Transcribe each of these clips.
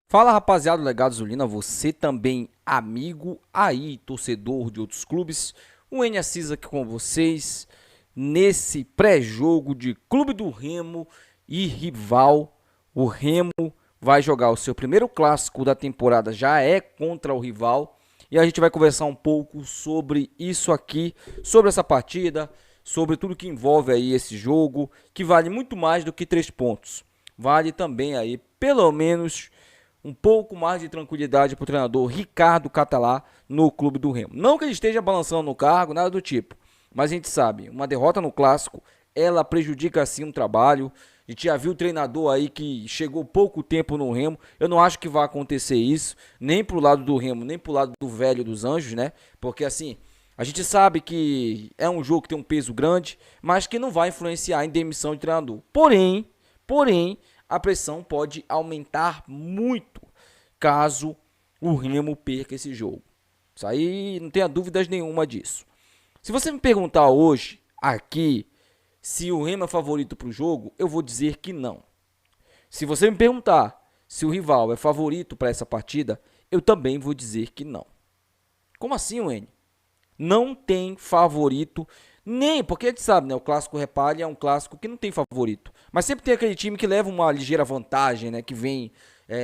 Fala rapaziada do Legado Zulina, você também amigo aí, torcedor de outros clubes, o N Assis aqui com vocês, nesse pré-jogo de Clube do Remo e rival. O Remo vai jogar o seu primeiro clássico da temporada, já é contra o rival, e a gente vai conversar um pouco sobre isso aqui, sobre essa partida, sobre tudo que envolve aí esse jogo, que vale muito mais do que 3 pontos. Vale também aí, pelo menos, um pouco mais de tranquilidade para o treinador Ricardo Catalá no Clube do Remo. Não que ele esteja balançando no cargo, nada do tipo, mas a gente sabe, uma derrota no clássico, ela prejudica sim um trabalho. A gente já viu o treinador aí que chegou pouco tempo no Remo. Eu não acho que vai acontecer isso, nem pro lado do Remo, nem pro lado do velho dos Anjos, né? Porque assim, a gente sabe que é um jogo que tem um peso grande, mas que não vai influenciar em demissão de treinador. Porém, a pressão pode aumentar muito caso o Remo perca esse jogo. Isso aí não tenha dúvidas nenhuma disso. Se você me perguntar hoje, aqui, se o Remo é favorito para o jogo, eu vou dizer que não. Se você me perguntar se o rival é favorito para essa partida, eu também vou dizer que não. Como assim, Wayne? Não tem favorito, nem, porque a gente sabe, né? O clássico Repale é um clássico que não tem favorito. Mas sempre tem aquele time que leva uma ligeira vantagem, né? Que vem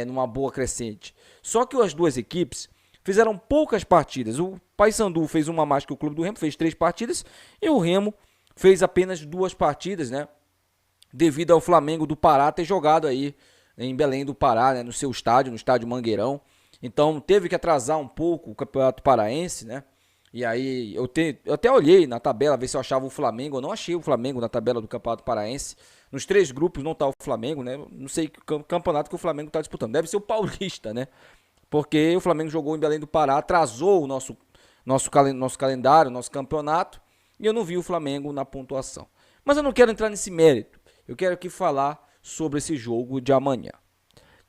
numa boa crescente. Só que as duas equipes fizeram poucas partidas. O Paysandu fez uma mais que o Clube do Remo, fez 3 partidas. E o Remo fez apenas 2 partidas, né? Devido ao Flamengo do Pará ter jogado aí em Belém do Pará, né? No seu estádio, no estádio Mangueirão. Então teve que atrasar um pouco o Campeonato Paraense, né? E aí eu até olhei na tabela, ver se eu achava o Flamengo. Eu não achei o Flamengo na tabela do Campeonato Paraense. Nos 3 grupos não tá o Flamengo, né? Não sei que campeonato que o Flamengo tá disputando. Deve ser o Paulista, né? Porque o Flamengo jogou em Belém do Pará, atrasou o nosso calendário, nosso campeonato. E eu não vi o Flamengo na pontuação. Mas eu não quero entrar nesse mérito. Eu quero aqui falar sobre esse jogo de amanhã.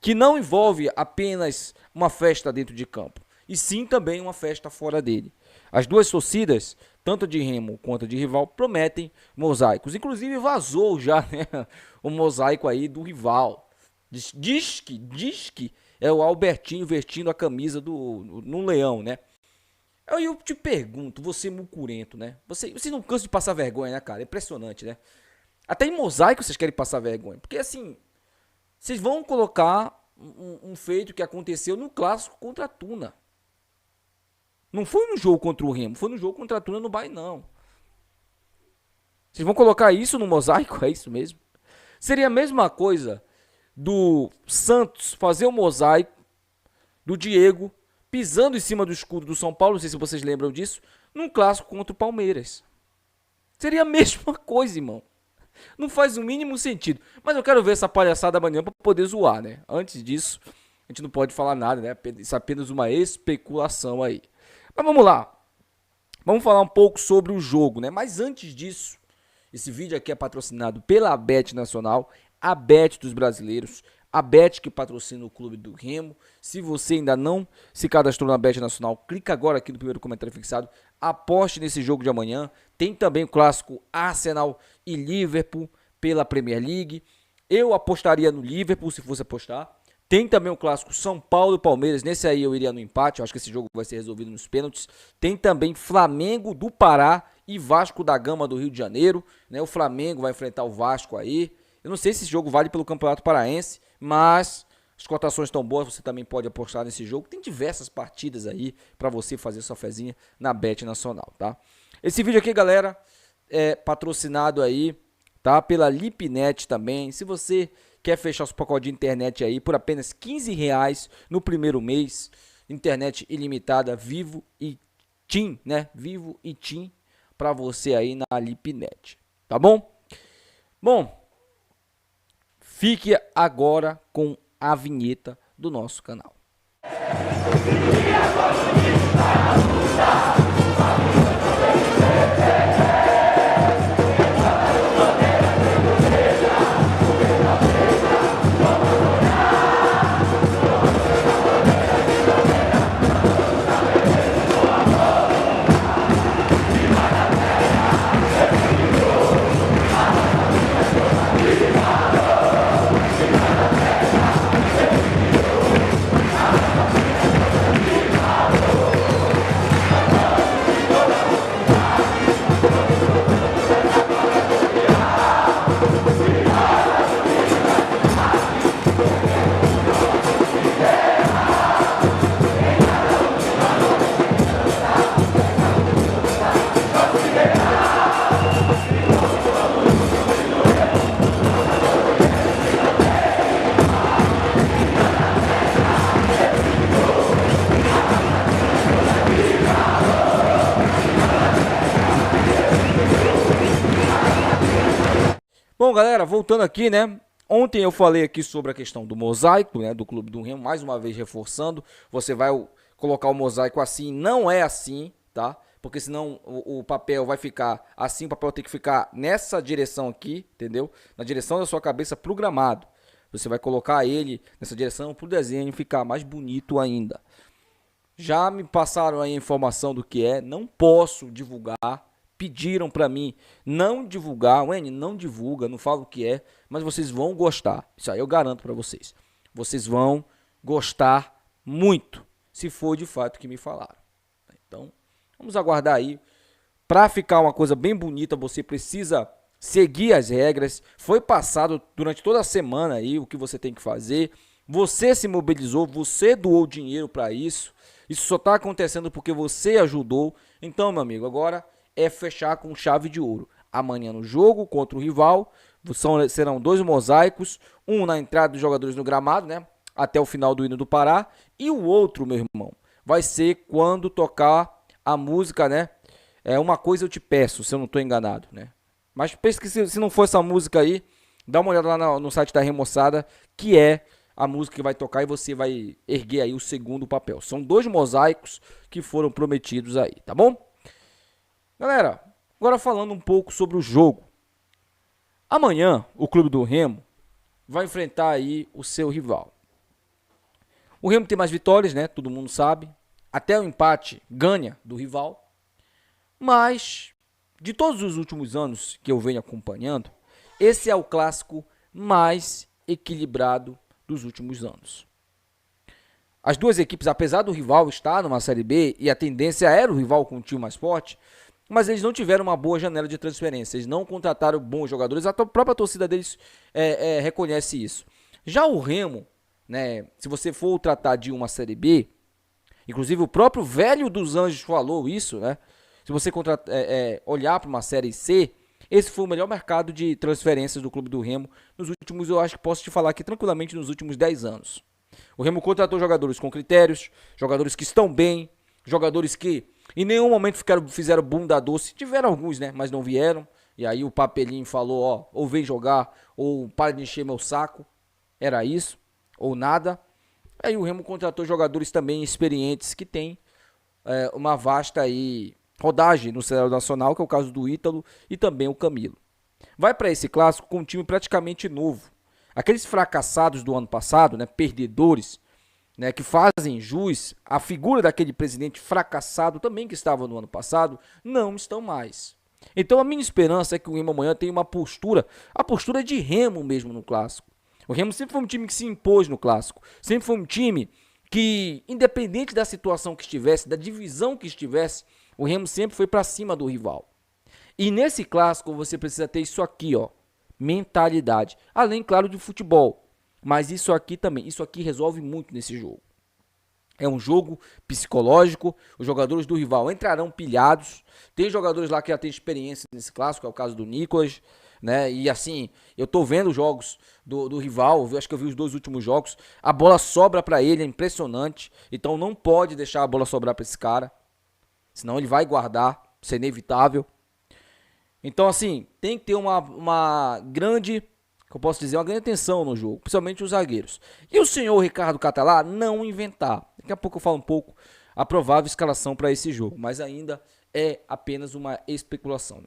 Que não envolve apenas uma festa dentro de campo. E sim também uma festa fora dele. As duas torcidas, tanto de Remo quanto de rival, prometem mosaicos. Inclusive vazou já, né, o mosaico aí do rival. Diz que é o Albertinho vestindo a camisa no Leão, né? Eu te pergunto, você mucurento, né? Você não cansa de passar vergonha, né, cara? É impressionante, né? Até em mosaico vocês querem passar vergonha. Porque assim, vocês vão colocar um feito que aconteceu no clássico contra a Tuna. Não foi no jogo contra o Remo, foi no jogo contra a Tuna no Bahia, não. Vocês vão colocar isso no mosaico? É isso mesmo? Seria a mesma coisa do Santos fazer o mosaico do Diego pisando em cima do escudo do São Paulo, não sei se vocês lembram disso, num clássico contra o Palmeiras. Seria a mesma coisa, irmão. Não faz o mínimo sentido. Mas eu quero ver essa palhaçada amanhã para poder zoar, né? Antes disso, a gente não pode falar nada, né? Isso é apenas uma especulação aí. Mas vamos lá. Vamos falar um pouco sobre o jogo, né? Mas antes disso, esse vídeo aqui é patrocinado pela Bet Nacional, a Bet dos brasileiros, a Bet que patrocina o Clube do Remo. Se você ainda não se cadastrou na Bet Nacional, clica agora aqui no primeiro comentário fixado, aposte nesse jogo de amanhã. Tem também o clássico Arsenal e Liverpool pela Premier League. Eu apostaria no Liverpool se fosse apostar. Tem também o clássico São Paulo e Palmeiras, nesse aí eu iria no empate, eu acho que esse jogo vai ser resolvido nos pênaltis. Tem também Flamengo do Pará e Vasco da Gama do Rio de Janeiro, né? O Flamengo vai enfrentar o Vasco aí. Eu não sei se esse jogo vale pelo Campeonato Paraense, mas as cotações estão boas, você também pode apostar nesse jogo. Tem diversas partidas aí para você fazer sua fezinha na Bet Nacional, tá? Esse vídeo aqui, galera, é patrocinado aí, tá? Pela Lipnet também. Se você quer fechar seu pacote de internet aí por apenas R$ 15 no primeiro mês, internet ilimitada, Vivo e TIM, né? Vivo e TIM para você aí na Lipnet, tá bom? Bom, fique agora com a vinheta do nosso canal. galera, voltando aqui, né? Ontem eu falei aqui sobre a questão do mosaico, né? Do Clube do Remo, mais uma vez reforçando. Você vai colocar o mosaico assim, não é assim, tá? Porque senão o papel vai ficar assim, o papel tem que ficar nessa direção aqui, entendeu? Na direção da sua cabeça pro gramado. Você vai colocar ele nessa direção pro desenho ficar mais bonito ainda. Já me passaram aí a informação do que é, não posso divulgar. Pediram pra mim não divulgar, Wene, não divulga, não falo o que é, mas vocês vão gostar. Isso aí eu garanto pra vocês. Vocês vão gostar muito, se for de fato que me falaram. Então, vamos aguardar aí. Pra ficar uma coisa bem bonita, você precisa seguir as regras. Foi passado durante toda a semana aí o que você tem que fazer. Você se mobilizou, você doou dinheiro pra isso. Isso só tá acontecendo porque você ajudou. Então, meu amigo, agora é fechar com chave de ouro. Amanhã no jogo contra o rival, serão 2 mosaicos, um na entrada dos jogadores no gramado, né, até o final do hino do Pará, e o outro, meu irmão, vai ser quando tocar a música, né, Uma Coisa Eu Te Peço, se eu não estou enganado, né. Mas pensa que se não for essa música aí, dá uma olhada lá no site da Remoçada, que é a música que vai tocar e você vai erguer aí o segundo papel. São 2 mosaicos que foram prometidos aí, tá bom? Galera, agora falando um pouco sobre o jogo. Amanhã, o Clube do Remo vai enfrentar aí o seu rival. O Remo tem mais vitórias, né? Todo mundo sabe. Até o empate ganha do rival. Mas, de todos os últimos anos que eu venho acompanhando, esse é o clássico mais equilibrado dos últimos anos. As duas equipes, apesar do rival estar numa Série B, e a tendência era o rival com um time mais forte, mas eles não tiveram uma boa janela de transferência, eles não contrataram bons jogadores, a própria torcida deles reconhece isso. Já o Remo, né, se você for tratar de uma Série B, inclusive o próprio velho dos Anjos falou isso, né? Se você olhar para uma Série C, esse foi o melhor mercado de transferências do Clube do Remo nos últimos, eu acho que posso te falar aqui tranquilamente, nos últimos 10 anos. O Remo contratou jogadores com critérios, jogadores que estão bem, jogadores que em nenhum momento fizeram bunda doce. Tiveram alguns, né? Mas não vieram. E aí o papelinho falou, ó, ou vem jogar, ou para de encher meu saco. Era isso, ou nada. Aí o Remo contratou jogadores também experientes que têm uma vasta aí rodagem no cenário nacional, que é o caso do Ítalo e também o Camilo. Vai para esse clássico com um time praticamente novo. Aqueles fracassados do ano passado, né, perdedores, né, que fazem jus à figura daquele presidente fracassado também que estava no ano passado, não estão mais. Então a minha esperança é que o Remo amanhã tenha uma postura, a postura de Remo mesmo no clássico. O Remo sempre foi um time que se impôs no clássico, sempre foi um time que, independente da situação que estivesse, da divisão que estivesse, o Remo sempre foi para cima do rival. E nesse clássico você precisa ter isso aqui, ó, mentalidade, além, claro, de futebol. Mas isso aqui também, isso aqui resolve muito nesse jogo. É um jogo psicológico, os jogadores do rival entrarão pilhados. Tem jogadores lá que já têm experiência nesse clássico, é o caso do Nicolas, né? E assim, eu tô vendo os jogos do rival, acho que eu vi os 2 últimos jogos. A bola sobra para ele, é impressionante. Então não pode deixar a bola sobrar para esse cara, senão ele vai guardar, isso é inevitável. Então assim, tem que ter uma grande... eu posso dizer, uma grande atenção no jogo, principalmente os zagueiros. E o senhor Ricardo Catalá não inventar. Daqui a pouco eu falo um pouco a provável escalação para esse jogo, mas ainda é apenas uma especulação.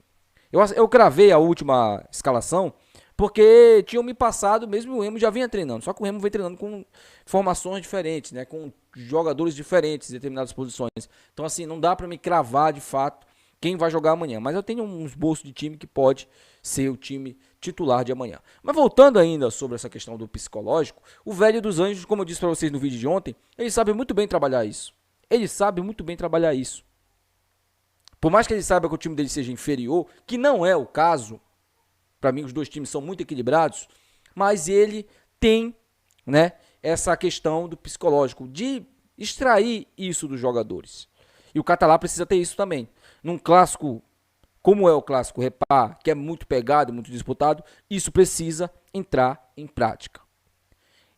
Eu gravei a última escalação porque tinham me passado, mesmo o Remo já vinha treinando, só que o Remo vem treinando com formações diferentes, né, com jogadores diferentes em determinadas posições. Então assim, não dá para me cravar de fato quem vai jogar amanhã, mas eu tenho um esboço de time que pode ser o time titular de amanhã. Mas voltando ainda sobre essa questão do psicológico, o velho dos Anjos, como eu disse para vocês no vídeo de ontem, ele sabe muito bem trabalhar isso. Ele sabe muito bem trabalhar isso. Por mais que ele saiba que o time dele seja inferior, que não é o caso, para mim os 2 times são muito equilibrados, mas ele tem, né, essa questão do psicológico, de extrair isso dos jogadores. E o Catalá precisa ter isso também. Num clássico, como é o clássico Repá, que é muito pegado, muito disputado, isso precisa entrar em prática.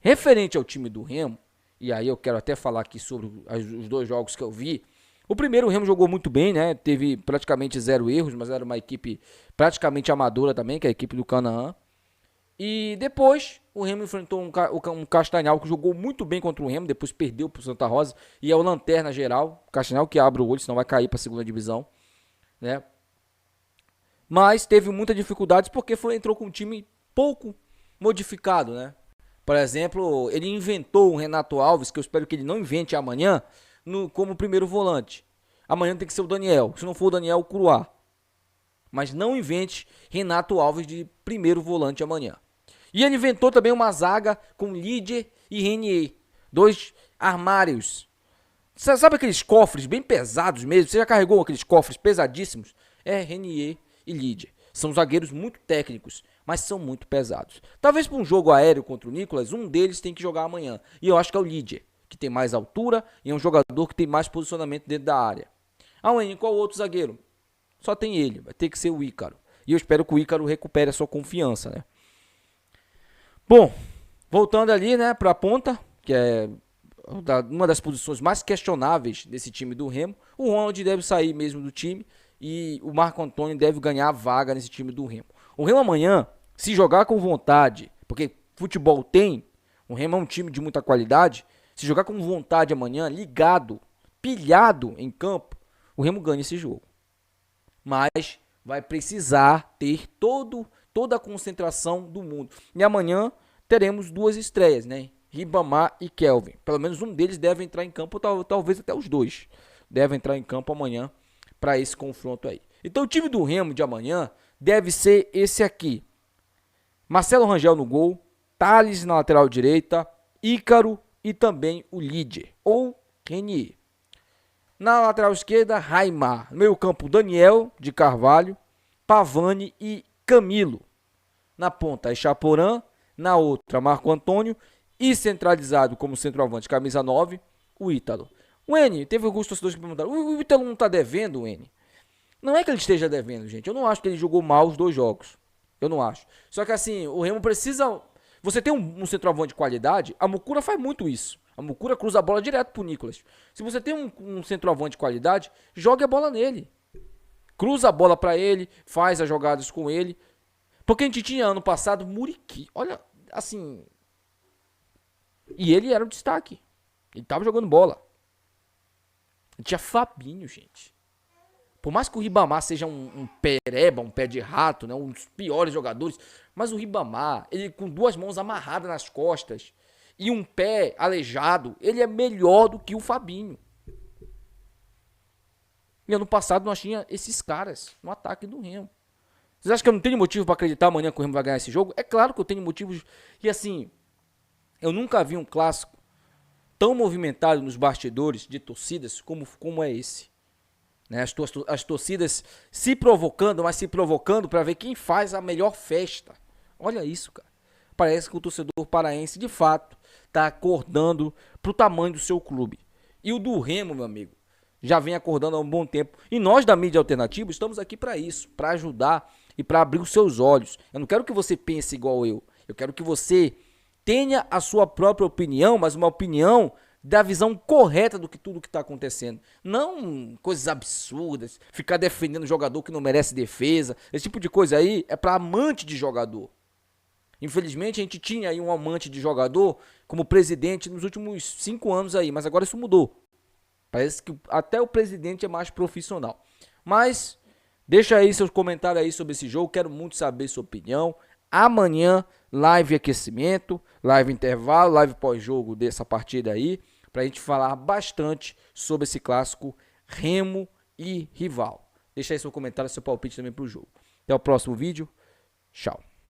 Referente ao time do Remo, e aí eu quero até falar aqui sobre os 2 jogos que eu vi. O primeiro, o Remo jogou muito bem, né? Teve praticamente 0 erros, mas era uma equipe praticamente amadora também, que é a equipe do Canaã. E depois o Remo enfrentou um Castanhal que jogou muito bem contra o Remo, depois perdeu para o Santa Rosa e é o lanterna geral. O Castanhal que abre o olho, senão vai cair para a segunda divisão, né? Mas teve muitas dificuldades porque entrou com um time pouco modificado, né? Por exemplo, ele inventou o Renato Alves, que eu espero que ele não invente amanhã, como primeiro volante. Amanhã tem que ser o Daniel, se não for o Daniel, o Curuá. Mas não invente Renato Alves de primeiro volante amanhã. E ele inventou também uma zaga com Lidier e Renier. 2 armários. Você sabe aqueles cofres bem pesados mesmo? Você já carregou aqueles cofres pesadíssimos? É Renier e Lidier. São zagueiros muito técnicos, mas são muito pesados. Talvez para um jogo aéreo contra o Nicolas, um deles tem que jogar amanhã. E eu acho que é o Lidier, que tem mais altura e é um jogador que tem mais posicionamento dentro da área. Aonde, qual outro zagueiro? Só tem ele, vai ter que ser o Ícaro. E eu espero que o Ícaro recupere a sua confiança, né? Bom, voltando ali, né, para a ponta, que é uma das posições mais questionáveis desse time do Remo. O Ronald deve sair mesmo do time e o Marco Antônio deve ganhar a vaga nesse time do Remo. O Remo amanhã, se jogar com vontade, porque futebol tem, o Remo é um time de muita qualidade, se jogar com vontade amanhã, ligado, pilhado em campo, o Remo ganha esse jogo. Mas vai precisar ter toda a concentração do mundo. E amanhã teremos 2 estreias, né? Ribamar e Kelvin. Pelo menos um deles deve entrar em campo, talvez até os 2 devem entrar em campo amanhã para esse confronto aí. Então o time do Remo de amanhã deve ser esse aqui. Marcelo Rangel no gol, Thales na lateral direita, Ícaro e também o Lidier ou Renier. Na lateral esquerda, Raimar. No meio campo, Daniel de Carvalho, Pavani e Camilo. Na ponta, Echaporã. Na outra, Marco Antônio. E centralizado como centroavante, camisa 9, o Ítalo. O N, teve alguns torcedores que perguntaram, o Ítalo não está devendo, o N? Não é que ele esteja devendo, gente. Eu não acho que ele jogou mal os 2 jogos. Eu não acho. Só que assim, o Remo precisa... Você tem um centroavante de qualidade, a Mucura faz muito isso. A Mucura cruza a bola direto pro Nicolas. Se você tem um centroavante de qualidade, jogue a bola nele. Cruza a bola para ele, faz as jogadas com ele. Porque a gente tinha ano passado Muriqui. Olha, assim... E ele era o destaque. Ele tava jogando bola. Tinha Fabinho, gente. Por mais que o Ribamar seja um pereba, um pé de rato, né, um dos piores jogadores, mas o Ribamar, ele com 2 mãos amarradas nas costas e um pé aleijado, ele é melhor do que o Fabinho. E ano passado nós tínhamos esses caras no ataque do Remo. Vocês acham que eu não tenho motivo para acreditar amanhã que o Remo vai ganhar esse jogo? É claro que eu tenho motivos. E assim, eu nunca vi um clássico tão movimentado nos bastidores de torcidas como é esse. Né? As torcidas se provocando, mas se provocando para ver quem faz a melhor festa. Olha isso, cara. Parece que o torcedor paraense, de fato, está acordando para o tamanho do seu clube. E o do Remo, meu amigo, já vem acordando há um bom tempo. E nós da mídia alternativa estamos aqui para isso, para ajudar e para abrir os seus olhos. Eu não quero que você pense igual eu. Eu quero que você tenha a sua própria opinião, mas uma opinião da visão correta do que tudo que está acontecendo. Não coisas absurdas, ficar defendendo jogador que não merece defesa. Esse tipo de coisa aí é para amante de jogador. Infelizmente a gente tinha aí um amante de jogador como presidente nos últimos 5 anos aí, mas agora isso mudou. Parece que até o presidente é mais profissional. Mas deixa aí seus comentários aí sobre esse jogo, quero muito saber sua opinião. Amanhã, live aquecimento, live intervalo, live pós-jogo dessa partida aí, pra gente falar bastante sobre esse clássico Remo e rival. Deixa aí seu comentário, seu palpite também pro jogo. Até o próximo vídeo. Tchau.